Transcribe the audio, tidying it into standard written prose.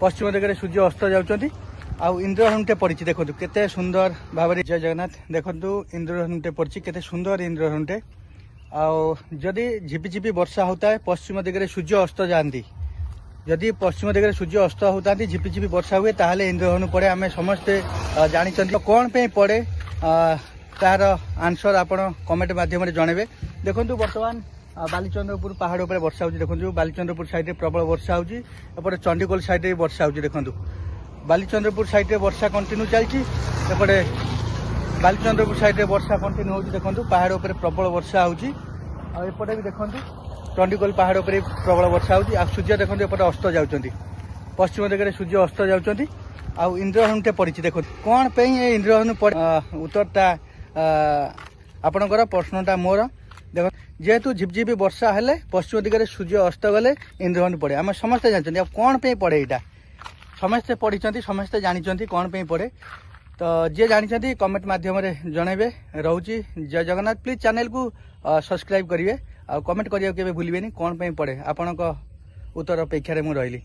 पश्चिम दिगरे सूर्य अस्त जाउछंती आ इंद्रधनुटे पड़ी देखो केते सुंदर भाव जय जगन्नाथ देखु इंद्रधनुटे पड़ी केते सुंदर इंद्रधनुटे आदि झिपिझिपि वर्षा होता है पश्चिम दिगरे सूर्य अस्त जाती जदि पश्चिम दिगरे सूर्य अस्त होता झिपिझिपि वर्षा हुए ताहले इंद्रधनु पड़े आम समस्ते जानते कौन पे पड़े तार आंसर आपण कमेंट माध्यम जनइबे। देखु बर्तमान बालीचंद्रपुर पहाड़ पर वर्षा होगी देखो बालीचंद्रपुर साइड प्रबल वर्षा होगी एपटे चंडीगोल साइड वर्षा होगी देखो बालीचंद्रपुर साइड वर्षा कंटिन्यू चलती एपटे बालीचंद्रपुर साइड वर्षा कंटिन्यू होगी देखो पहाड़ पर प्रबल वर्षा होगी एपटे भी देखो चंडीगोल पहाड़ पर प्रबल वर्षा होगी आ सूर्य देखो एपटे अस्त जाउछंती पश्चिम दिगरे सूर्य अस्त जाउछंती आ इंद्रधनुटे पड़ी देखो कौन पे इंद्रधनु उत्तरटा आपणकर प्रश्नटा मोर देख जेहेतु झिपझिपि वर्षा हेले पश्चिम दिगरे सूर्य अस्त गले इंद्रधनु पड़े आम समस्ते जानते अब कौन पे पड़े यहाँ समस्ते पढ़ी समस्ते जानी कौन पे पड़े तो जे जानी कमेंट माध्यम जनइबे रोची जय जगन्नाथ प्लीज चैनल को सब्सक्राइब करेंगे आ कमेंट करिया के भूलिए कौन पे पड़े आपण उत्तर अपेक्षा रही।